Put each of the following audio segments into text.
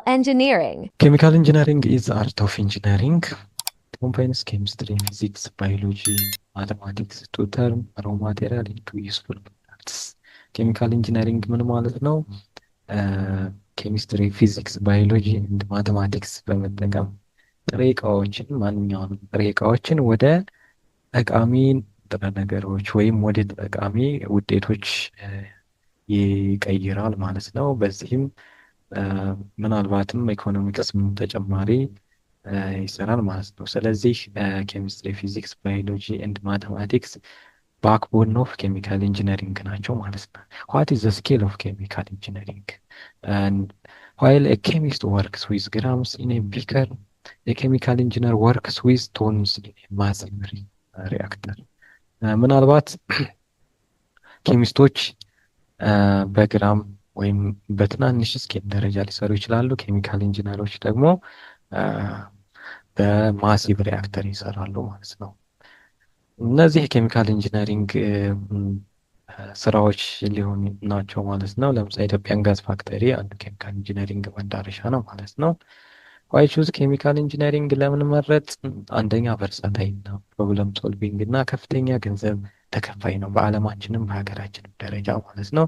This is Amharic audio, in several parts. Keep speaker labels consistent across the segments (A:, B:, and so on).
A: Engineering.
B: Chemical engineering is the art of engineering. It combines chemistry, physics, biology, mathematics to turn raw material into useful products. Chemical engineering ምን ማለት ነው? ኬሚስትሪ፣ ፊዚክስ፣ ባዮሎጂ እና ማቴማቲክስ በመጠቀም ጥሬ እቃዎችን ማንኛውንም ጥሬ እቃዎችን ወደ ጠቃሚ ንጥረ ነገሮች ወይም ወደ ጠቃሚ ውጤቶች ይቀይራል ማለት ነው። በዚህም ምናልባትም ኢኮኖሚክስ ተጨማሪ ይሰራል ማለት ነው። ስለዚህ ኬሚስትሪ፣ ፊዚክስ፣ ባዮሎጂ ኤንድ ማቴማቲክስ ባክቦን ኦፍ ኬሚካል ኢንጂነሪንግ ናቸው ማለት ነው። ዋት ኢዝ ዘ ስኬል ኦፍ ኬሚካል ኢንጂነሪንግ? while a chemist works with grams in a beaker, a chemical engineer works with tons in a massive reactor. ምናልባት ኬሚስቶች በግራም ወይም በትናንሽ ስኬል ደረጃ ሊሰሩ ይችላሉ። ኬሚካል ኢንጂነሮች ደግሞ በማሲቭ ሪያክተር ይሰራሉ ማለት ነው። እነዚህ የኬሚካል ኢንጂነሪንግ ስራዎች ሊሆኑ ናቸው ማለት ነው። ለምሳሌ ኢትዮጵያን ጋዝ ፋክተሪ አንዱ ኬሚካል ኢንጂነሪንግ መዳረሻ ነው ማለት ነው። ዋይ ቹዝ ኬሚካል ኢንጂነሪንግ ለምን መረጥ? አንደኛ ቨርሳታይል ነው፣ ፕሮብለም ሶልቪንግ እና ከፍተኛ ገንዘብ ተከፋይ ነው በአለማችንም በሀገራችንም ደረጃ ማለት ነው።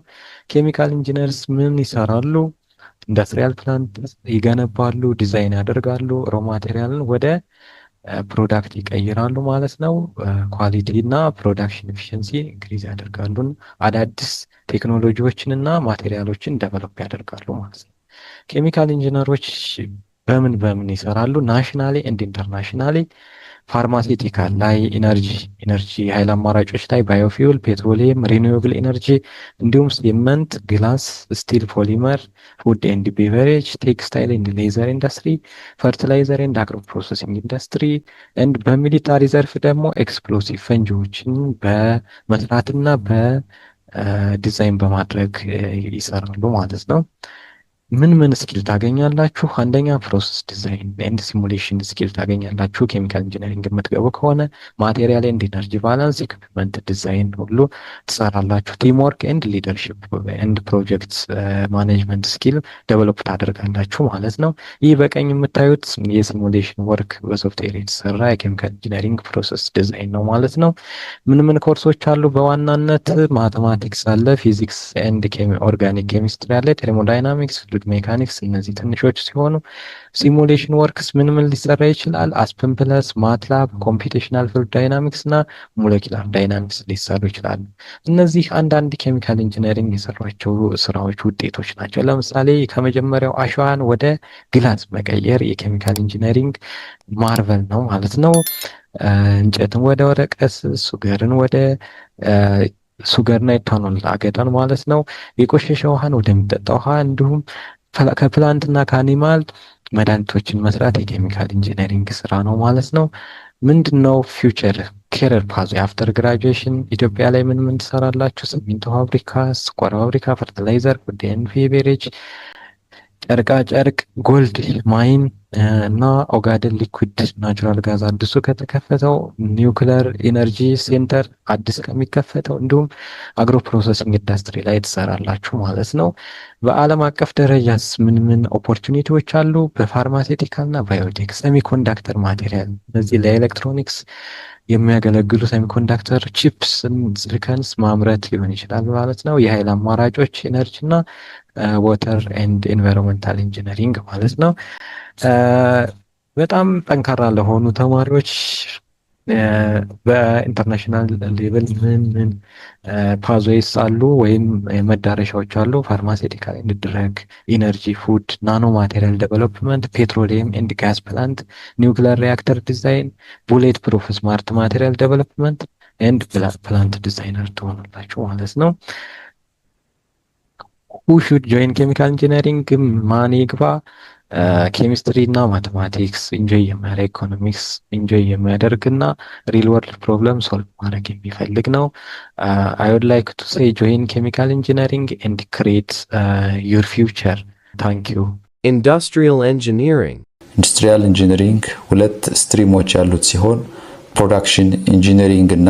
B: ኬሚካል ኢንጂነርስ ምን ይሰራሉ? ኢንዱስትሪያል ፕላንት ይገነባሉ፣ ዲዛይን ያደርጋሉ፣ ሮ ማቴሪያልን ወደ ፕሮዳክት ይቀይራሉ ማለት ነው። ኳሊቲ እና ፕሮዳክሽን ኤፊሽንሲ ኢንክሪዝ ያደርጋሉ። አዳዲስ ቴክኖሎጂዎችን እና ማቴሪያሎችን ዴቨሎፕ ያደርጋሉ ማለት ነው። ኬሚካል ኢንጂነሮች በምን ይሰራሉ? ናሽናሊ ኤንድ ኢንተርናሽናሊ ፋርማሲቲካል ላይ፣ ኢነርጂ ኃይል አማራጮች ላይ፣ ባዮፊውል፣ ፔትሮሊየም፣ ሪኒዌብል ኤነርጂ እንዲሁም ሲመንት፣ ግላስ፣ ስቲል፣ ፖሊመር፣ ፉድ ኤንድ ቤቨሬጅ፣ ቴክስታይል ኤንድ ሌዘር ኢንዱስትሪ፣ ፈርቲላይዘር ኤንድ አግሮ ፕሮሰሲንግ ኢንዱስትሪ ኤንድ በሚሊታሪ ዘርፍ ደግሞ ኤክስፕሎሲቭ ፈንጂዎችን በመስራትና በዲዛይን በማድረግ ይሰራሉ ማለት ነው። ምን ስኪል ታገኛላችሁ? አንደኛ ፕሮሰስ ዲዛይን ኤንድ ሲሙሌሽን ስኪል ታገኛላችሁ ኬሚካል ኢንጂነሪንግ የምትገቡ ከሆነ። ማቴሪያል ኤንድ ኢነርጂ ባላንስ፣ ኢኩዊፕመንት ዲዛይን ሁሉ ትሰራላችሁ። ቲም ወርክ ኤንድ ሊደርሺፕ ኤንድ ፕሮጀክት ማኔጅመንት ስኪል ዴቨሎፕ ታደርጋላችሁ ማለት ነው። ይህ በቀኝ የምታዩት የሲሙሌሽን ወርክ በሶፍትዌር የተሰራ የኬሚካል ኢንጂነሪንግ ፕሮሰስ ዲዛይን ነው ማለት ነው። ምን ኮርሶች አሉ? በዋናነት ማቴማቲክስ አለ፣ ፊዚክስ ኤንድ ኦርጋኒክ ኬሚስትሪ አለ፣ ቴርሞዳይናሚክስ፣ ሜካኒክስ እነዚህ ትንሾች ሲሆኑ ሲሙሌሽን ወርክስ ምን ሊሰራ ይችላል? አስፕን ፕለስ፣ ማትላብ፣ ኮምፒውቴሽናል ፍሉድ ዳይናሚክስ እና ሞለኪላር ዳይናሚክስ ሊሰሩ ይችላሉ። እነዚህ አንዳንድ ኬሚካል ኢንጂነሪንግ የሰሯቸው ስራዎች ውጤቶች ናቸው። ለምሳሌ ከመጀመሪያው አሸዋን ወደ ግላስ መቀየር የኬሚካል ኢንጂነሪንግ ማርቨል ነው ማለት ነው። እንጨትን ወደ ወረቀት፣ ሱገርና ኢታኖል አገዳን ማለት ነው። የቆሸሸ ውሃን ወደሚጠጣ ውሃ እንዲሁም ከፕላንትና ከአኒማል መድኃኒቶችን መስራት የኬሚካል ኢንጂነሪንግ ስራ ነው ማለት ነው። ምንድነው ፊውቸር ኬሪየር ፓዝ አፍተር ግራጁዌሽን? ኢትዮጵያ ላይ ምን ትሰራላችሁ? ሲሚንቶ ፋብሪካ፣ ስኳር ፋብሪካ፣ ፈርቲላይዘር፣ ፉድ ኤንድ ቤቨሬጅ፣ ጨርቃ ጨርቅ፣ ጎልድ ማይን እና ኦጋዴን ሊኩዊድ ናቹራል ጋዝ አዲሱ ከተከፈተው፣ ኒውክለር ኢነርጂ ሴንተር አዲስ ከሚከፈተው፣ እንዲሁም አግሮ ፕሮሰሲንግ ኢንዱስትሪ ላይ ትሰራላችሁ ማለት ነው። በዓለም አቀፍ ደረጃስ ምን ኦፖርቹኒቲዎች አሉ? በፋርማሴቲካል እና ባዮቴክ፣ ሴሚኮንዳክተር ማቴሪያል እነዚህ ለኤሌክትሮኒክስ የሚያገለግሉ ሴሚኮንዳክተር ቺፕስ፣ ሲሊከንስ ማምረት ሊሆን ይችላል ማለት ነው። የኃይል አማራጮች ኢነርጂ እና ዋተር ኤንድ ኤንቫይሮንመንታል ኢንጂነሪንግ ማለት ነው። በጣም ጠንካራ ለሆኑ ተማሪዎች በኢንተርናሽናል ሌቭል ምን ፓዝዌይስ አሉ ወይም መዳረሻዎች አሉ? ፋርማሴቲካል ኤንድ ድረግ፣ ኢነርጂ፣ ፉድ፣ ናኖ ማቴሪያል ዴቨሎፕመንት፣ ፔትሮሊየም ኤንድ ጋዝ ፕላንት፣ ኒውክሊየር ሪያክተር ዲዛይን፣ ቡሌት ፕሩፍ ስማርት ማቴሪያል ዴቨሎፕመንት ኤንድ ፕላንት ዲዛይነር ትሆናላችሁ ማለት ነው። who should join chemical engineering? ማን ይግባ? ኬሚስትሪ እና ማቴማቲክስ ኢንጆይ የሚያደርግ፣ ኢኮኖሚክስ ኢንጆይ የሚያደርግ እና ሪል ወርልድ ፕሮብለም ሶልቭ ማድረግ የሚፈልግ ነው። አይ ውድ ላይክ ቱ ሴይ ጆይን ኬሚካል ኢንጂነሪንግ ኤንድ ክሬት ዩር ፊውቸር። ታንክ ዩ።
C: ኢንዱስትሪያል ኢንጂነሪንግ ሁለት ስትሪሞች ያሉት ሲሆን ፕሮዳክሽን ኢንጂነሪንግ እና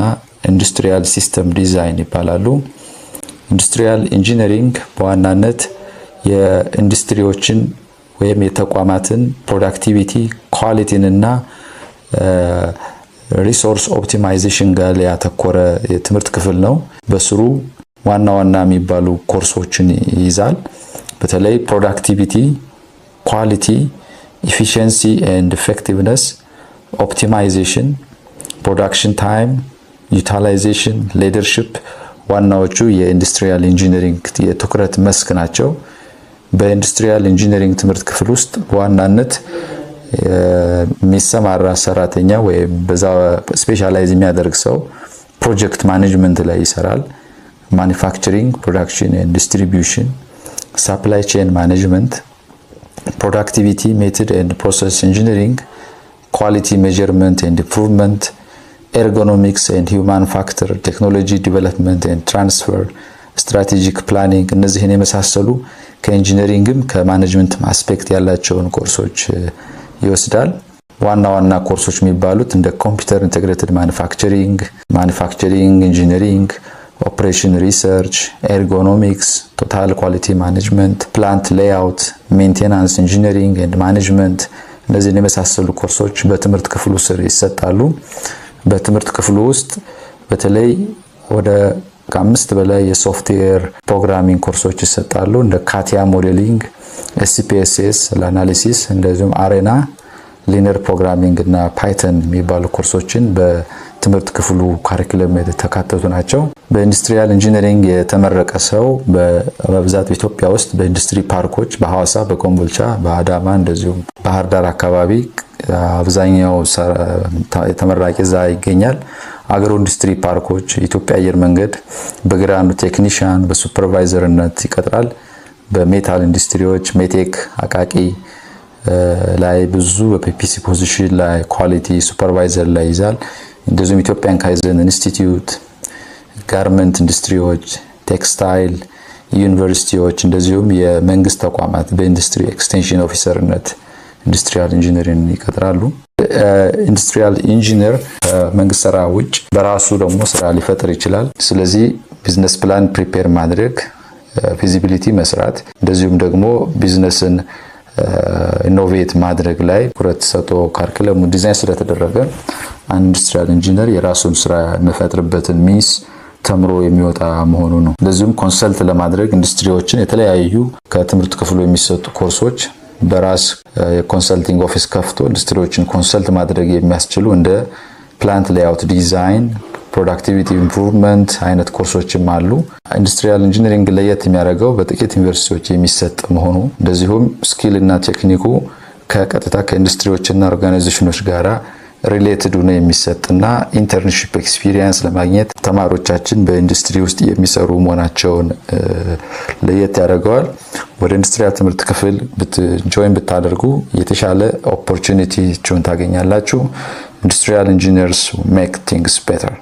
C: ኢንዱስትሪያል ሲስተም ዲዛይን ይባላሉ። ኢንዱስትሪያል ኢንጂነሪንግ በዋናነት የኢንዱስትሪዎችን ወይም የተቋማትን ፕሮዳክቲቪቲ ኳሊቲንና ሪሶርስ ኦፕቲማይዜሽን ጋር ያተኮረ የትምህርት ክፍል ነው። በስሩ ዋና ዋና የሚባሉ ኮርሶችን ይይዛል። በተለይ ፕሮዳክቲቪቲ፣ ኳሊቲ፣ ኢፊሺየንሲ ኤንድ ኢፌክቲቭነስ፣ ኦፕቲማይዜሽን፣ ፕሮዳክሽን ታይም፣ ዩቲላይዜሽን፣ ሊደርሺፕ ዋናዎቹ የኢንዱስትሪያል ኢንጂነሪንግ የትኩረት መስክ ናቸው። በኢንዱስትሪያል ኢንጂነሪንግ ትምህርት ክፍል ውስጥ በዋናነት የሚሰማራ ሰራተኛ ወይም በዛ ስፔሻላይዝ የሚያደርግ ሰው ፕሮጀክት ማኔጅመንት ላይ ይሰራል። ማኒፋክቸሪንግ፣ ፕሮዳክሽን ኤንድ ዲስትሪቢዩሽን፣ ሰፕላይ ቼን ማኔጅመንት፣ ፕሮዳክቲቪቲ ሜቶድ ኤንድ ፕሮሰስ ኢንጂነሪንግ፣ ኳሊቲ ሜዠርመንት ኤንድ ኢምፕሩቭመንት፣ ኤርጎኖሚክስ ኤንድ ሂውማን ፋክተር፣ ቴክኖሎጂ ዲቨሎፕመንት ኤንድ ትራንስፈር፣ ስትራቴጂክ ፕላኒንግ እነዚህን የመሳሰሉ ከኢንጂነሪንግም ከማኔጅመንት አስፔክት ያላቸውን ኮርሶች ይወስዳል። ዋና ዋና ኮርሶች የሚባሉት እንደ ኮምፒውተር ኢንተግሬትድ ማኒፋክቸሪንግ፣ ማኒፋክቸሪንግ ኢንጂነሪንግ፣ ኦፕሬሽን ሪሰርች፣ ኤርጎኖሚክስ፣ ቶታል ኳሊቲ ማኔጅመንት፣ ፕላንት ሌይአውት፣ ሜንቴናንስ ኢንጂነሪንግ ኤንድ ማኔጅመንት እነዚህን የመሳሰሉ ኮርሶች በትምህርት ክፍሉ ስር ይሰጣሉ። በትምህርት ክፍሉ ውስጥ በተለይ ወደ ከ5 በላይ የሶፍትዌር ፕሮግራሚንግ ኮርሶች ይሰጣሉ። እንደ ካቲያ ሞዴሊንግ፣ SPSS ለአናሊሲስ፣ እንደዚሁም አሬና፣ ሊነር ፕሮግራሚንግ እና ፓይተን የሚባሉ ኮርሶችን በትምህርት ክፍሉ ካሪኩለም የተካተቱ ናቸው። በኢንዱስትሪያል ኢንጂነሪንግ የተመረቀ ሰው በብዛት በኢትዮጵያ ውስጥ በኢንዱስትሪ ፓርኮች በሐዋሳ፣ በኮምቦልቻ፣ በአዳማ እንደዚሁም ባህር ዳር አካባቢ አብዛኛው ተመራቂ እዛ ይገኛል። አግሮ ኢንዱስትሪ ፓርኮች፣ የኢትዮጵያ አየር መንገድ በግራንድ ቴክኒሻን በሱፐርቫይዘርነት ይቀጥራል። በሜታል ኢንዱስትሪዎች ሜቴክ አቃቂ ላይ ብዙ በፒፒሲ ፖዚሽን ላይ ኳሊቲ ሱፐርቫይዘር ላይ ይዛል። እንደዚሁም ኢትዮጵያን ካይዘን ኢንስቲትዩት፣ ጋርመንት ኢንዱስትሪዎች፣ ቴክስታይል ዩኒቨርሲቲዎች እንደዚሁም የመንግስት ተቋማት በኢንዱስትሪ ኤክስቴንሽን ኦፊሰርነት ኢንዱስትሪያል ኢንጂነሪንግ ይቀጥራሉ። ኢንዱስትሪያል ኢንጂነር ከመንግስት ስራ ውጭ በራሱ ደግሞ ስራ ሊፈጥር ይችላል። ስለዚህ ቢዝነስ ፕላን ፕሪፔር ማድረግ፣ ፊዚቢሊቲ መስራት እንደዚሁም ደግሞ ቢዝነስን ኢኖቬት ማድረግ ላይ ትኩረት ሰጥቶ ካሪኩለሙ ዲዛይን ስለተደረገ ኢንዱስትሪያል ኢንጂነር የራሱን ስራ የሚፈጥርበትን ሚንስ ተምሮ የሚወጣ መሆኑ ነው። እንደዚሁም ኮንሰልት ለማድረግ ኢንዱስትሪዎችን የተለያዩ ከትምህርት ክፍሉ የሚሰጡ ኮርሶች በራስ የኮንሰልቲንግ ኦፊስ ከፍቶ ኢንዱስትሪዎችን ኮንሰልት ማድረግ የሚያስችሉ እንደ ፕላንት ሌይአውት ዲዛይን፣ ፕሮዳክቲቪቲ ኢምፕሩቭመንት አይነት ኮርሶችም አሉ። ኢንዱስትሪያል ኢንጂነሪንግ ለየት የሚያደርገው በጥቂት ዩኒቨርሲቲዎች የሚሰጥ መሆኑ እንደዚሁም ስኪል እና ቴክኒኩ ከቀጥታ ከኢንዱስትሪዎችና ኦርጋናይዜሽኖች ጋራ ሪሌትድ ሆነ የሚሰጥና ኢንተርንሺፕ ኤክስፒሪየንስ ለማግኘት ተማሪዎቻችን በኢንዱስትሪ ውስጥ የሚሰሩ መሆናቸውን ለየት ያደርገዋል። ወደ ኢንዱስትሪያል ትምህርት ክፍል ጆይን ብታደርጉ የተሻለ ኦፖርቹኒቲዎችን ታገኛላችሁ። ኢንዱስትሪያል ኢንጂነርስ ሜክ ቲንግስ ቤተር።